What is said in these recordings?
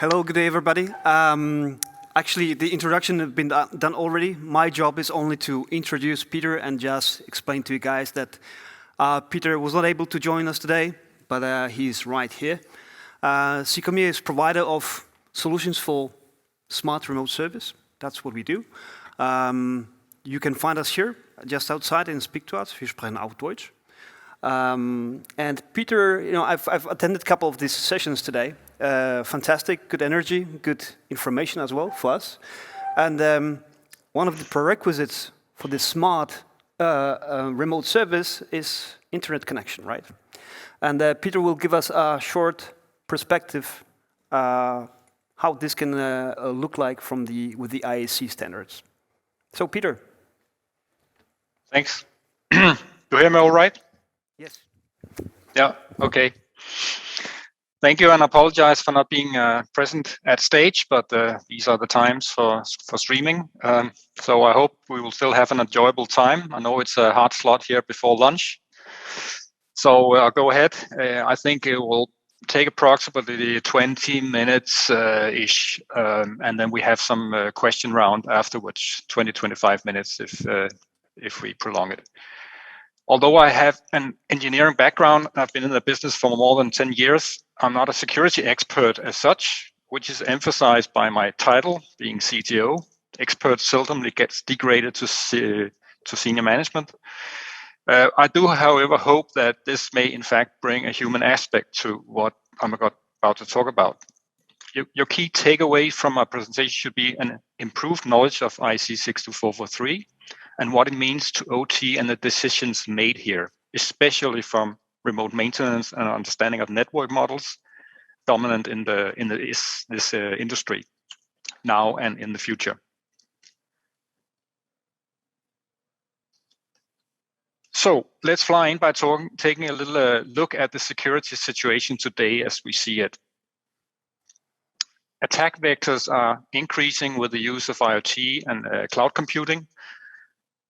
Hello, good day, everybody. Actually, the introduction has been done already. My job is only to introduce Peter and just explain to you guys that Peter was not able to join us today, but he's right here. Secomea is provider of solutions for smart remote service. That's what we do. You can find us here, just outside, and speak to us. Wir sprechen auch Deutsch. And Peter, I've attended a couple of these sessions today. Fantastic, good energy, good information as well for us. And one of the prerequisites for this smart remote service is internet connection, right? And Peter will give us a short perspective how this can look like with the IEC standards. So, Peter. Thanks. Do you hear me all right? Yes. Yeah, okay. Thank you, and I apologize for not being present at stage, but these are the times for streaming. So I hope we will still have an enjoyable time. I know it's a hard slot here before lunch. So I'll go ahead. I think it will take approximately 20 minutes ish, and then we have some question round afterwards, 20-25 minutes if we prolong it. Although I have an engineering background, I've been in the business for more than 10 years. I'm not a security expert as such, which is emphasized by my title, being CTO. Expert seldomly gets degraded to senior management. I do, however, hope that this may in fact bring a human aspect to what I'm about to talk about. Your key takeaway from my presentation should be an improved knowledge of IEC 62443 and what it means to OT and the decisions made here, especially from remote maintenance and understanding of network models dominant in this industry now and in the future. So let's fly in by taking a little look at the security situation today as we see it. Attack vectors are increasing with the use of IoT and cloud computing.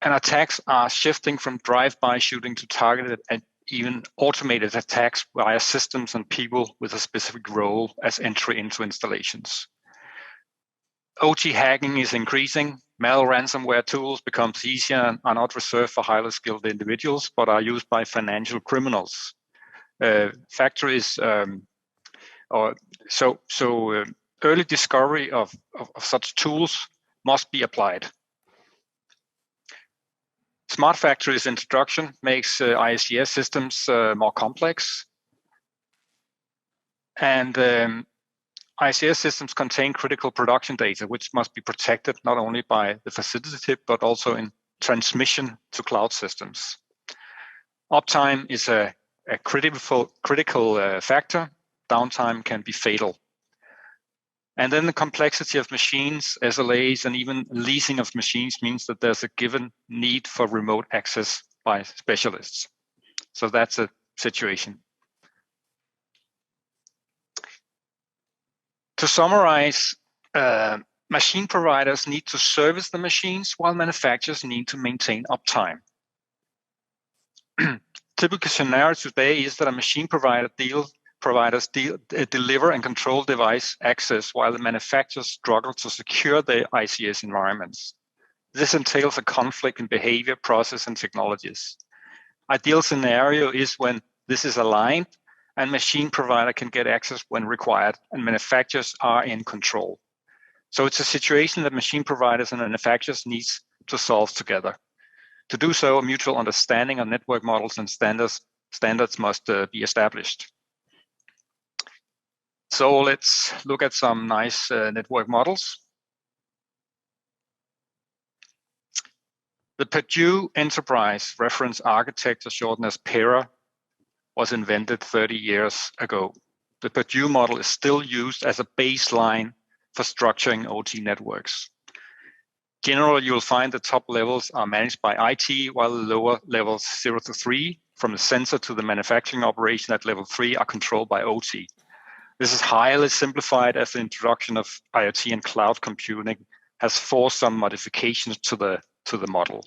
And attacks are shifting from drive-by shooting to targeted and even automated attacks via systems and people with a specific role as entry into installations. OT hacking is increasing. Malware ransomware tools become easier and are not reserved for highly skilled individuals, but are used by financial criminals. Factories, early discovery of such tools must be applied. Smart factories introduction makes IEC systems more complex. And IEC systems contain critical production data, which must be protected not only by the facility, but also in transmission to cloud systems. Uptime is a critical factor. Downtime can be fatal. And then the complexity of machines, SLAs, and even leasing of machines means that there's a given need for remote access by specialists. So that's a situation. To summarize, machine providers need to service the machines while manufacturers need to maintain uptime. Typical scenario today is that a machine providers deliver and control device access while the manufacturers struggle to secure their ICS environments. This entails a conflict in behavior, process, and technologies. Ideal scenario is when this is aligned and machine provider can get access when required and manufacturers are in control. So it's a situation that machine providers and manufacturers need to solve together. To do so, a mutual understanding of network models and standards must be established. So let's look at some nice network models. The Purdue Enterprise Reference Architecture, shortened as PERA, was invented 30 years ago. The Purdue model is still used as a baseline for structuring OT networks. Generally, you'll find the top levels are managed by IT, while the lower levels 0 to 3, from the sensor to the manufacturing operation at level 3, are controlled by OT. This is highly simplified as the introduction of IoT and cloud computing has forced some modifications to the model.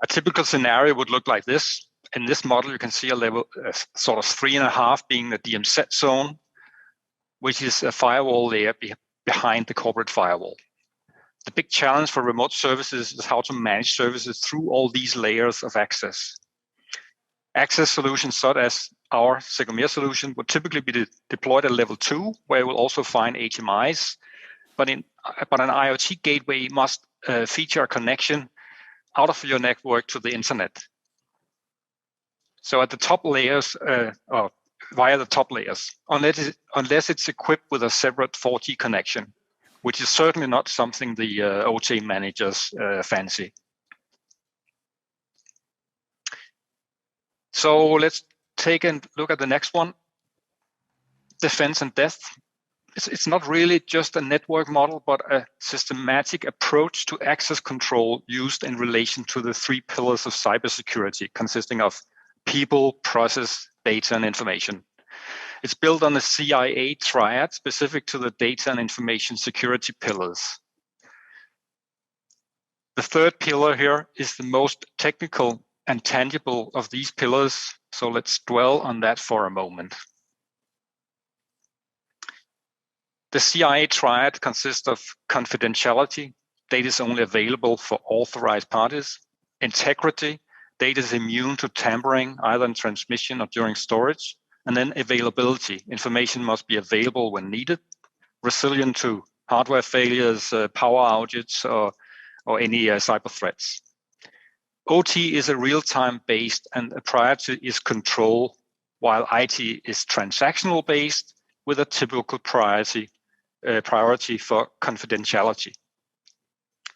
A typical scenario would look like this. In this model, you can see a level sort of 3.5 being the DMZ zone, which is a firewall layer behind the corporate firewall. The big challenge for remote services is how to manage services through all these layers of access. Access solutions such as our Secomea solution would typically be deployed at level 2, where you will also find HMIs, but an IoT gateway must feature a connection out of your network to the internet. So at the top layers, or via the top layers, unless it's equipped with a separate 4G connection, which is certainly not something the OT managers fancy. So let's take a look at the next one, defense and depth. It's not really just a network model, but a systematic approach to access control used in relation to the 3 pillars of cybersecurity, consisting of people, process, data, and information. It's built on the CIA triad specific to the data and information security pillars. The third pillar here is the most technical and tangible of these pillars, so let's dwell on that for a moment. The CIA triad consists of confidentiality, data is only available for authorized parties, integrity, data is immune to tampering either in transmission or during storage, and then availability, information must be available when needed, resilient to hardware failures, power outages, or any cyber threats. OT is a real-time based and a priority is control, while IT is transactional based with a typical priority for confidentiality.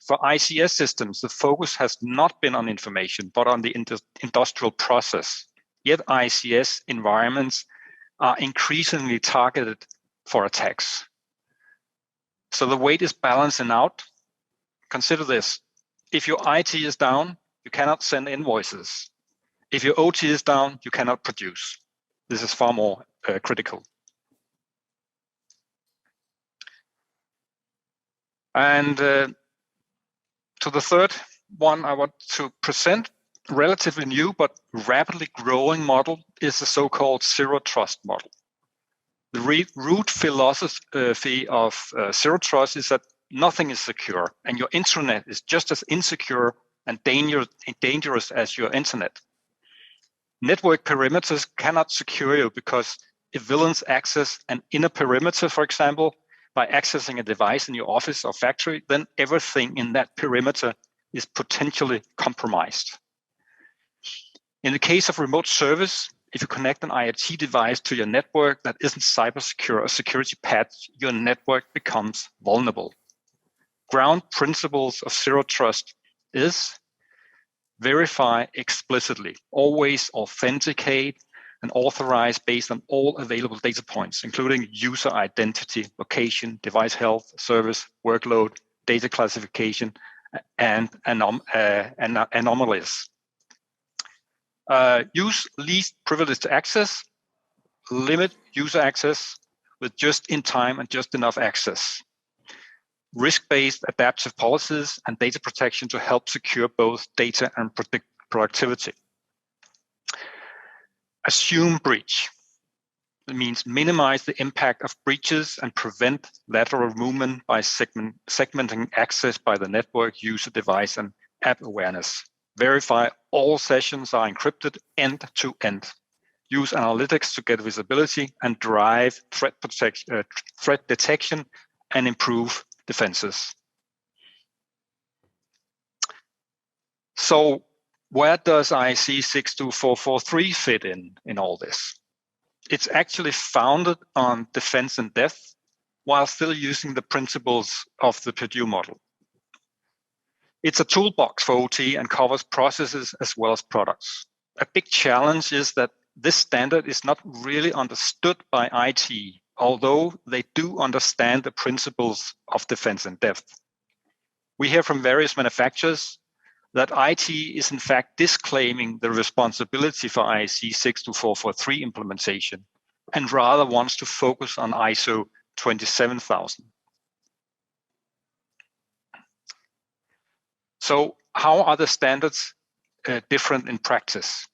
For ICS systems, the focus has not been on information, but on the industrial process. Yet ICS environments are increasingly targeted for attacks. So the weight is balancing out. Consider this. If your IT is down, you cannot send invoices. If your OT is down, you cannot produce. This is far more critical. And to the third one I want to present, relatively new but rapidly growing model is the so-called zero trust model. The root philosophy of zero trust is that nothing is secure and your intranet is just as insecure and dangerous as your internet. Network perimeters cannot secure you because if villains access an inner perimeter, for example, by accessing a device in your office or factory, then everything in that perimeter is potentially compromised. In the case of remote service, if you connect an IoT device to your network that isn't cyber secure or security patched, your network becomes vulnerable. Ground principles of zero trust is verify explicitly, always authenticate and authorize based on all available data points, including user identity, location, device health, service, workload, data classification, and anomalies. Use least privileged access, limit user access with just in time and just enough access. Risk-based adaptive policies and data protection to help secure both data and productivity. Assume breach. It means minimize the impact of breaches and prevent lateral movement by segmenting access by the network, user device, and app awareness. Verify all sessions are encrypted end to end. Use analytics to get visibility and drive threat detection and improve defenses. So where does IEC 62443 fit in all this? It's actually founded on defense and depth while still using the principles of the Purdue model. It's a toolbox for OT and covers processes as well as products. A big challenge is that this standard is not really understood by IT, although they do understand the principles of defense and depth. We hear from various manufacturers that IT is in fact disclaiming the responsibility for IEC 62443 implementation and rather wants to focus on ISO 27000. So how are the standards different in practice?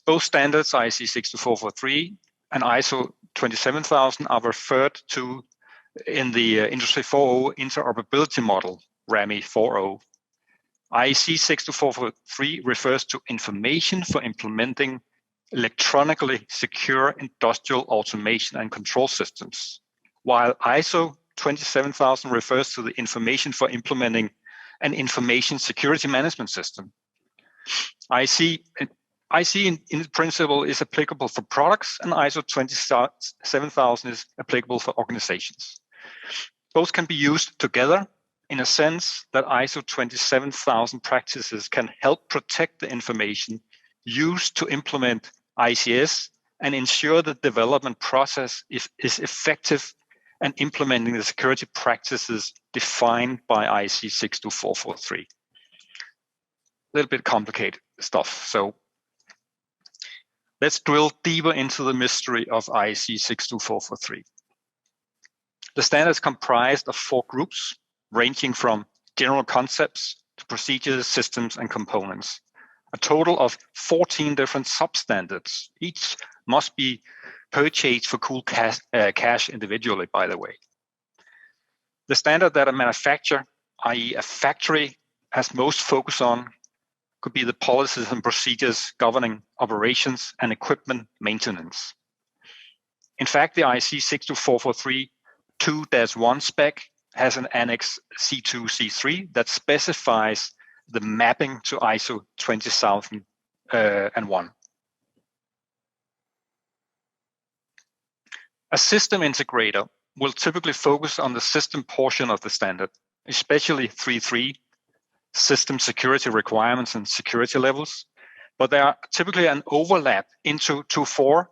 Both standards, IEC 62443 and ISO 27000, are referred to in the Industry 4.0 interoperability model, RAMI 4.0. IEC 62443 refers to information for implementing electronically secure industrial automation and control systems, while ISO 27000 refers to the information for implementing an information security management system. IEC in principle is applicable for products, and ISO 27000 is applicable for organizations. Both can be used together in a sense that ISO 27000 practices can help protect the information used to implement ICS and ensure the development process is effective and implementing the security practices defined by IEC 62443. A little bit complicated stuff. So let's drill deeper into the mystery of IEC 62443. The standard is comprised of 4 groups, ranging from general concepts to procedures, systems, and components. A total of 14 different substandards. Each must be purchased for cool cash individually, by the way. The standard that a manufacturer, i.e. a factory, has most focus on could be the policies and procedures governing operations and equipment maintenance. In fact, the IEC 62443 2-1 spec has an annex C2, C3 that specifies the mapping to ISO 20001. A system integrator will typically focus on the system portion of the standard, especially 3.3, system security requirements and security levels, but there are typically an overlap into 2.4,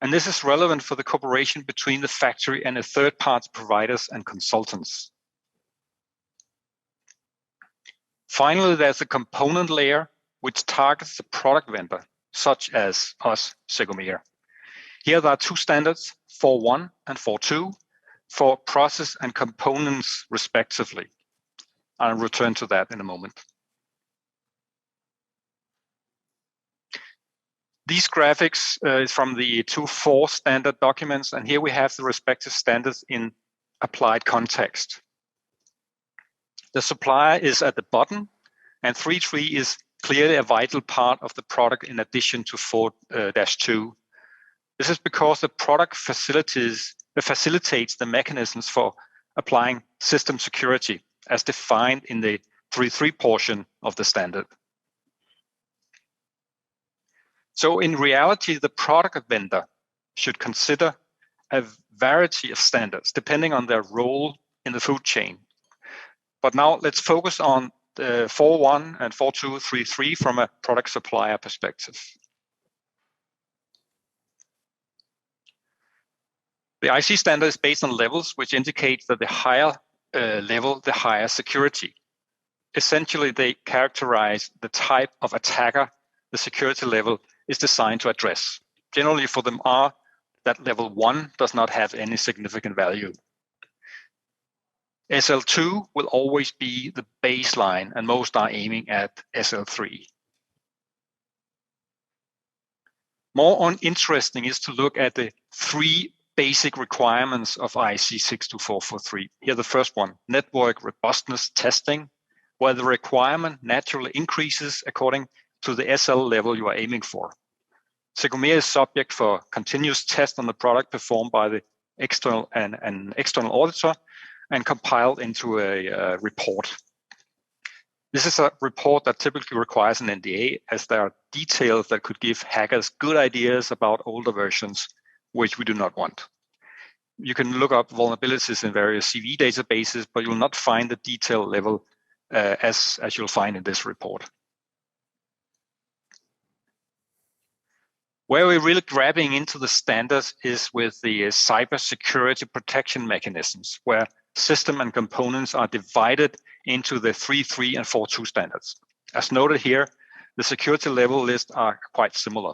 and this is relevant for the cooperation between the factory and the third-party providers and consultants. Finally, there's a component layer which targets the product vendor, such as us, Secomea. Here there are 2 standards, 4.1 and 4.2, for process and components respectively. I'll return to that in a moment. These graphics is from the 2.4 standard documents, and here we have the respective standards in applied context. The supplier is at the bottom, and 3.3 is clearly a vital part of the product in addition to 4-2. This is because the product facilitates the mechanisms for applying system security as defined in the 3.3 portion of the standard. So in reality, the product vendor should consider a variety of standards depending on their role in the food chain. But now let's focus on the 4.1 and 4.2, 3.3 from a product supplier perspective. The IEC standard is based on levels, which indicates that the higher level, the higher security. Essentially, they characterize the type of attacker the security level is designed to address. Generally, for them are that level 1 does not have any significant value. SL2 will always be the baseline, and most are aiming at SL3. More interesting is to look at the 3 basic requirements of IEC 62443. Here the first one, network robustness testing, where the requirement naturally increases according to the SL level you are aiming for. Secomea is subject for continuous test on the product performed by the external and an external auditor and compiled into a report. This is a report that typically requires an NDA, as there are details that could give hackers good ideas about older versions, which we do not want. You can look up vulnerabilities in various CV databases, but you'll not find the detail level as you'll find in this report. Where we're really grabbing into the standards is with the cybersecurity protection mechanisms, where system and components are divided into the 3.3 and 4.2 standards. As noted here, the security level lists are quite similar.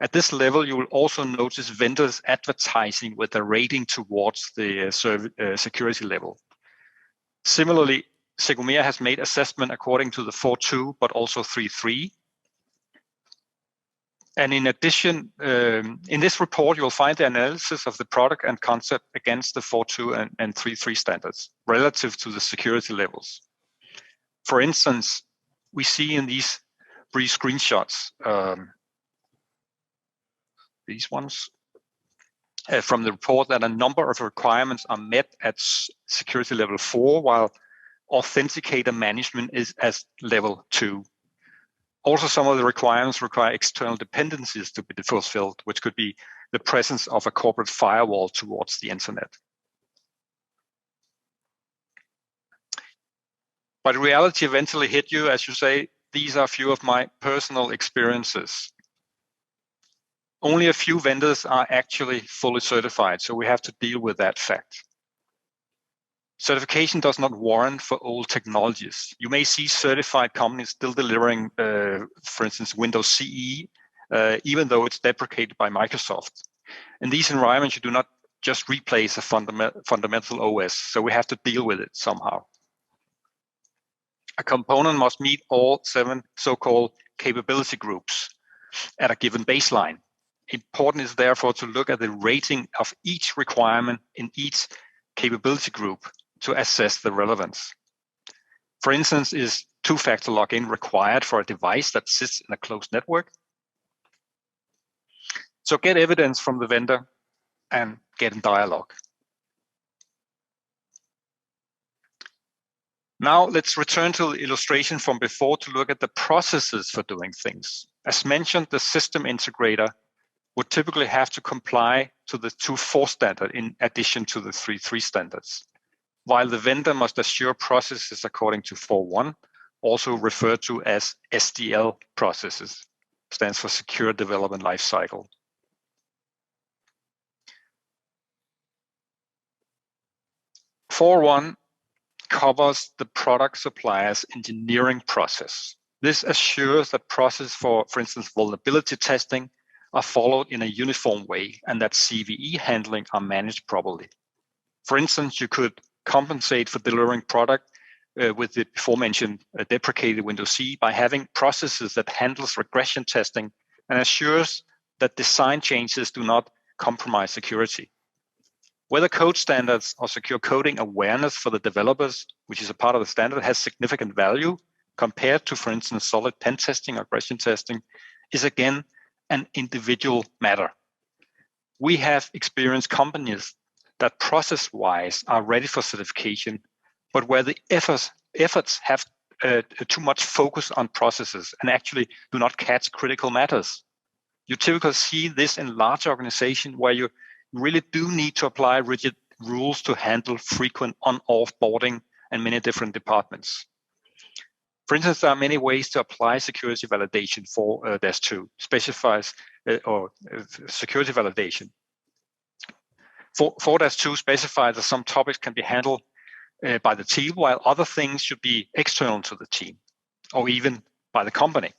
At this level, you will also notice vendors advertising with a rating towards the security level. Similarly, Secomea has made assessment according to the 4.2, but also 3.3. And in addition, in this report, you'll find the analysis of the product and concept against the 4.2 and 3.3 standards relative to the security levels. For instance, we see in these brief screenshots, these ones, from the report that a number of requirements are met at security level 4, while authenticator management is at level 2. Also, some of the requirements require external dependencies to be fulfilled, which could be the presence of a corporate firewall towards the internet. But reality eventually hit you, as you say. These are a few of my personal experiences. Only a few vendors are actually fully certified, so we have to deal with that fact. Certification does not warrant for old technologies. You may see certified companies still delivering, for instance, Windows CE, even though it's deprecated by Microsoft. In these environments, you do not just replace a fundamental OS, so we have to deal with it somehow. A component must meet all 7 so-called capability groups at a given baseline. Important is therefore to look at the rating of each requirement in each capability group to assess the relevance. For instance, is 2-factor login required for a device that sits in a closed network? So get evidence from the vendor and get in dialogue. Now let's return to the illustration from before to look at the processes for doing things. As mentioned, the system integrator would typically have to comply to the 2.4 standard in addition to the 3.3 standards, while the vendor must assure processes according to 4.1, also referred to as SDL processes, stands for Secure Development Lifecycle. (4.1) covers the product supplier's engineering process. This assures that process for instance, vulnerability testing are followed in a uniform way and that CVE handling are managed properly. For instance, you could compensate for delivering product with the before mentioned deprecated Windows CE by having processes that handles regression testing and assures that design changes do not compromise security. Whether code standards or secure coding awareness for the developers, which is a part of the standard, has significant value compared to, for instance, solid pen testing or regression testing, is again an individual matter. We have experienced companies that process-wise are ready for certification, but where the efforts have too much focus on processes and actually do not catch critical matters. You typically see this in large organizations where you really do need to apply rigid rules to handle frequent on-off boarding and many different departments. For instance, there are many ways to apply security validation for DAS2, specifies or security validation. For DAS2 specifies that some topics can be handled by the team, while other things should be external to the team, or even by the company.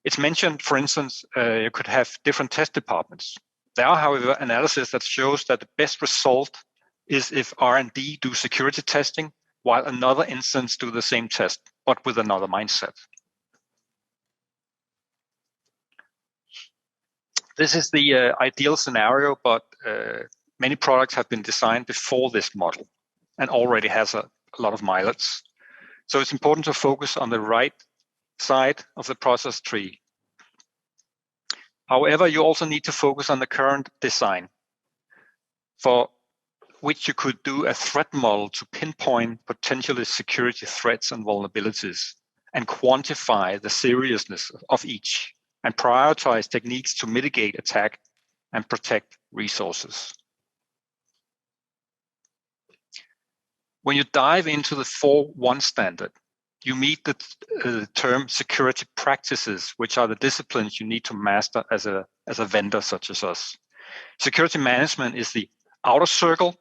It's mentioned, for instance, you could have different test departments. There are, however, analysis that shows that the best result is if R&D do security testing, while another instance do the same test, but with another mindset. This is the ideal scenario, but many products have been designed before this model and already has a lot of mileage. So it's important to focus on the right side of the process tree. However, you also need to focus on the current design, for which you could do a threat model to pinpoint potentially security threats and vulnerabilities and quantify the seriousness of each and prioritize techniques to mitigate attack and protect resources. When you dive into the 4.1 standard, you meet the term security practices, which are the disciplines you need to master as a vendor such as us. Security management is the outer circle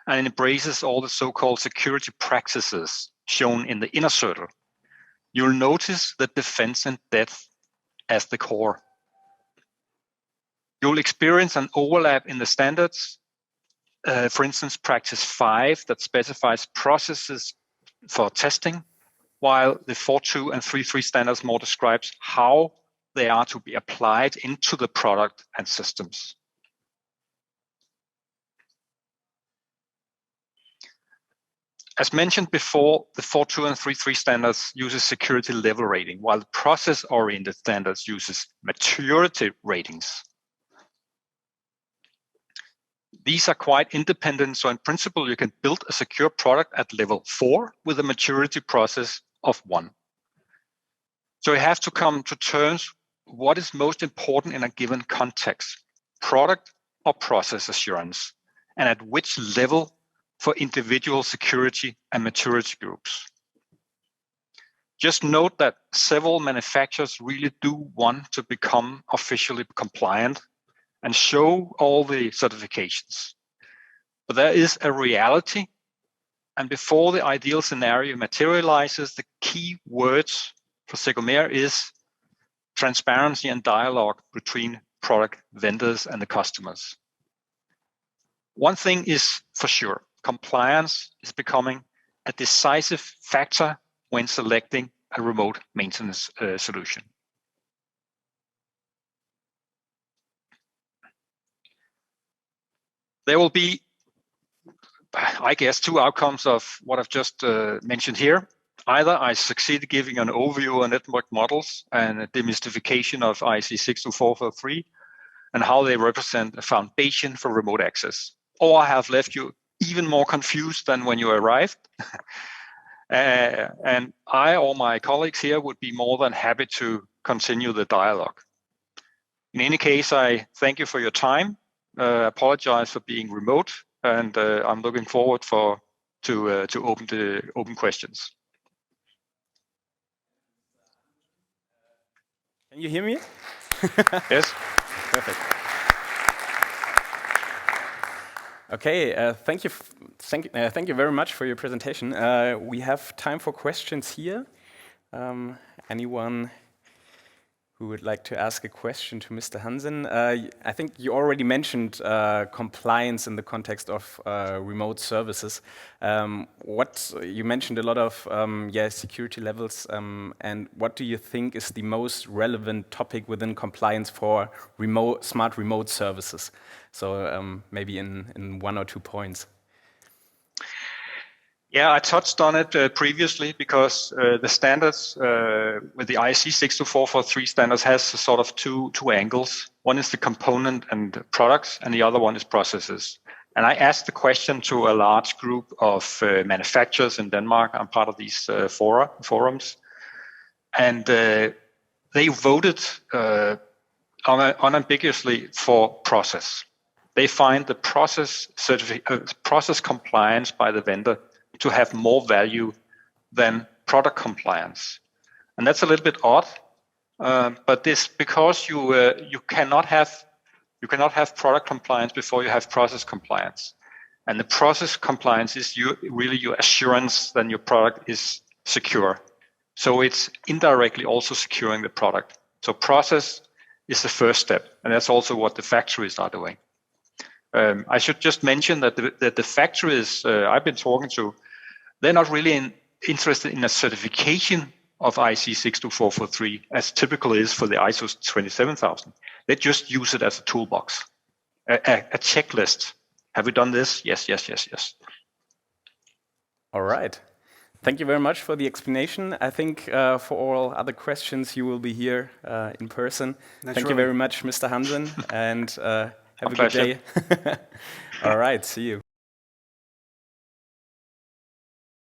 and it embraces all the so-called security practices shown in the inner circle. You'll notice the defense and depth as the core. You'll experience an overlap in the standards. For instance, practice 5 that specifies processes for testing, while the 4.2 and 3.3 standards more describes how they are to be applied into the product and systems. As mentioned before, the 4.2 and 3.3 standards uses security level rating, while the process-oriented standards uses maturity ratings. These are quite independent, so in principle, you can build a secure product at level 4 with a maturity process of 1. So you have to come to terms what is most important in a given context, product or process assurance, and at which level for individual security and maturity groups. Just note that several manufacturers really do want to become officially compliant and show all the certifications. But there is a reality, and before the ideal scenario materializes, the key words for Secomea is transparency and dialogue between product vendors and the customers. One thing is for sure, compliance is becoming a decisive factor when selecting a remote maintenance solution. There will be, I guess, two outcomes of what I've just mentioned here. Either I succeed giving an overview on network models and a demystification of IEC 62443 and how they represent a foundation for remote access, or I have left you even more confused than when you arrived. And I or my colleagues here would be more than happy to continue the dialogue. In any case, I thank you for your time. Apologize for being remote, and I'm looking forward to open questions. Can you hear me? Yes. Perfect. Okay, thank you very much for your presentation. We have time for questions here. Anyone who would like to ask a question to Mr. Hansen? I think you already mentioned compliance in the context of remote services. You mentioned a lot of security levels, and what do you think is the most relevant topic within compliance for smart remote services? So maybe in 1 or 2 points. Yeah, I touched on it previously because the standards with the IEC 62443 standards has sort of two angles. One is the component and products, and the other one is processes. And I asked the question to a large group of manufacturers in Denmark. I'm part of these forums. And they voted unambiguously for process. They find the process compliance by the vendor to have more value than product compliance. And that's a little bit odd, but this because you cannot have product compliance before you have process compliance. And the process compliance is really your assurance that your product is secure. So it's indirectly also securing the product. So process is the first step, and that's also what the factories are doing. I should just mention that the factories I've been talking to, they're not really interested in a certification of IEC 62443, as typical is for the ISO 27000. They just use it as a toolbox, a checklist. Have we done this? Yes, yes, yes, yes. All right. Thank you very much for the explanation. I think for all other questions, you will be here in person. Naturally. Thank you very much, Mr. Hansen, and have a good day. All right, see you.